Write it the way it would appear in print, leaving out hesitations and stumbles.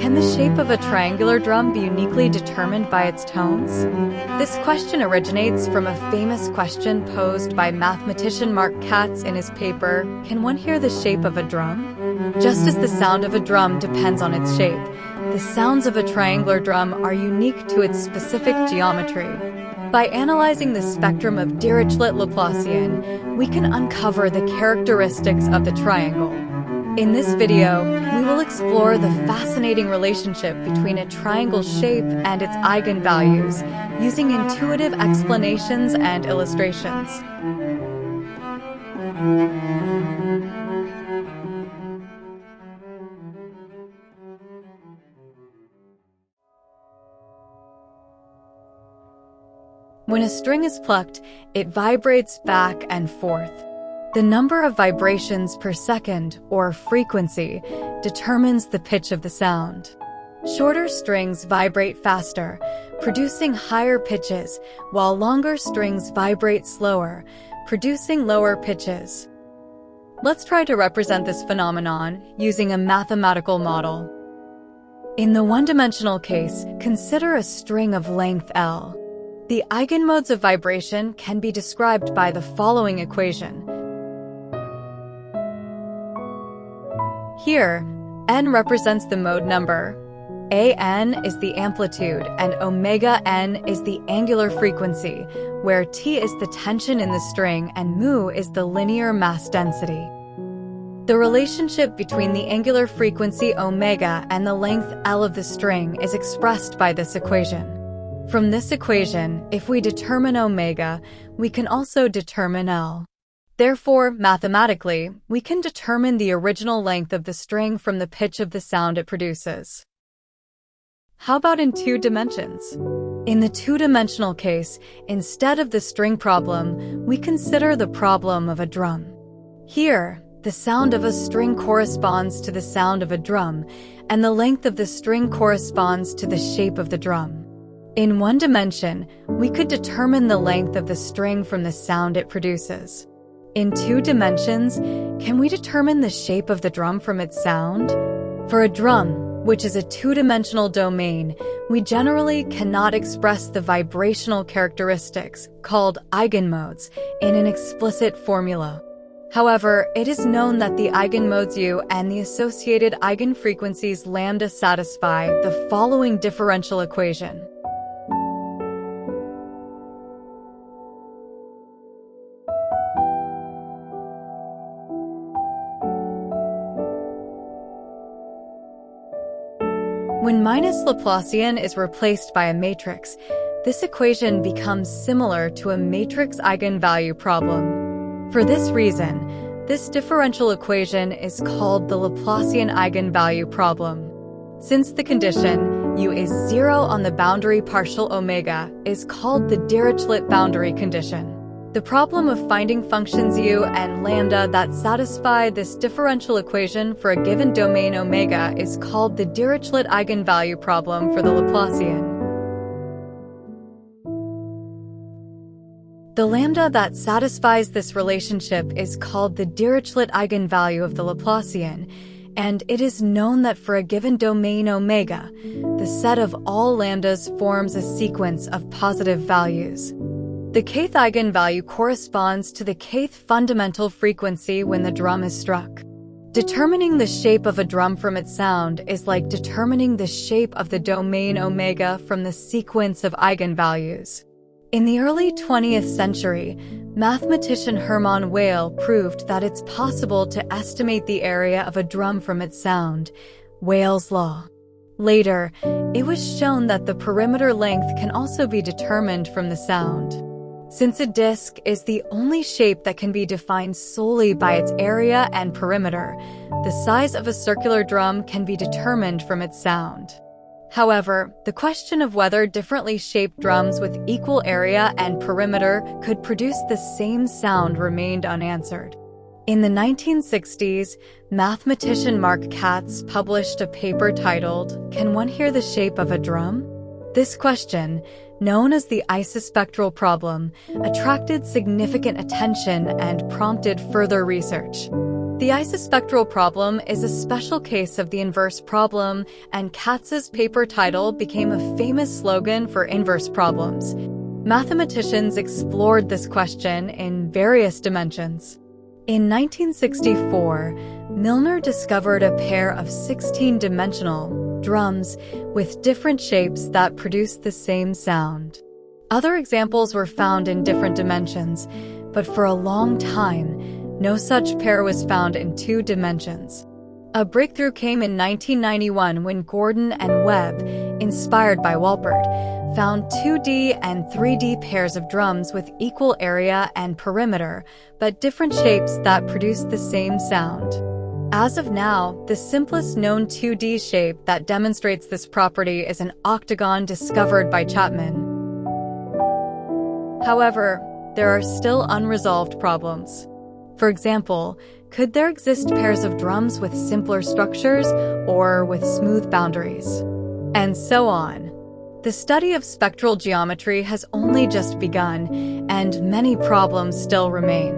can the shape of a triangular drum be uniquely determined by its tones? This question originates from a famous question posed by mathematician Mark Kac in his paper, "Can one hear the shape of a drum?" Just as the sound of a drum depends on its shape, the sounds of a triangular drum are unique to its specific geometry. By analyzing the spectrum of Dirichlet Laplacian, we can uncover the characteristics of the triangle. In this video, we will explore the fascinating relationship between a triangle's shape and its eigenvalues, using intuitive explanations and illustrations. When a string is plucked, it vibrates back and forth. The number of vibrations per second, or frequency, determines the pitch of the sound. Shorter strings vibrate faster, producing higher pitches, while longer strings vibrate slower, producing lower pitches. Let's try to represent this phenomenon using a mathematical model. In the one-dimensional case, consider a string of length L. The eigenmodes of vibration can be described by the following equation. Here, n represents the mode number, an is the amplitude, and omega n is the angular frequency, where t is the tension in the string and mu is the linear mass density. The relationship between the angular frequency omega and the length L of the string is expressed by this equation. From this equation, if we determine omega, we can also determine L. Therefore, mathematically, we can determine the original length of the string from the pitch of the sound it produces. How about in two dimensions? In the two-dimensional case, instead of the string problem, we consider the problem of a drum. Here, the sound of a string corresponds to the sound of a drum, and the length of the string corresponds to the shape of the drum. In one dimension, we could determine the length of the string from the sound it produces. In two dimensions, can we determine the shape of the drum from its sound? For a drum, which is a two-dimensional domain, we generally cannot express the vibrational characteristics, called eigenmodes, in an explicit formula. However, it is known that the eigenmodes U and the associated eigenfrequencies lambda satisfy the following differential equation. When minus Laplacian is replaced by a matrix, this equation becomes similar to a matrix eigenvalue problem. For this reason, this differential equation is called the Laplacian eigenvalue problem. Since the condition U is 0 on the boundary partial omega is called the Dirichlet boundary condition. The problem of finding functions U and lambda that satisfy this differential equation for a given domain omega is called the Dirichlet eigenvalue problem for the Laplacian. The lambda that satisfies this relationship is called the Dirichlet eigenvalue of the Laplacian, and it is known that for a given domain omega, the set of all lambdas forms a sequence of positive values. The kth eigenvalue corresponds to the kth fundamental frequency when the drum is struck. Determining the shape of a drum from its sound is like determining the shape of the domain omega from the sequence of eigenvalues. In the early 20th century, mathematician Hermann Weyl proved that it's possible to estimate the area of a drum from its sound, Weyl's law. Later, it was shown that the perimeter length can also be determined from the sound. Since a disk is the only shape that can be defined solely by its area and perimeter, the size of a circular drum can be determined from its sound. However, the question of whether differently shaped drums with equal area and perimeter could produce the same sound remained unanswered. In the 1960s, mathematician Mark Kac published a paper titled, "Can one hear the shape of a drum?" This question, known as the isospectral problem, attracted significant attention and prompted further research. The isospectral problem is a special case of the inverse problem, and Katz's paper title became a famous slogan for inverse problems. Mathematicians explored this question in various dimensions. In 1964, Milner discovered a pair of 16-dimensional drums with different shapes that produced the same sound. Other examples were found in different dimensions, but for a long time, no such pair was found in 2 dimensions. A breakthrough came in 1991 when Gordon and Webb, inspired by Wolpert, found 2D and 3D pairs of drums with equal area and perimeter, but different shapes that produced the same sound. As of now, the simplest known 2D shape that demonstrates this property is an octagon discovered by Chapman. However, there are still unresolved problems. For example, could there exist pairs of drums with simpler structures or with smooth boundaries? And so on. The study of spectral geometry has only just begun, and many problems still remain.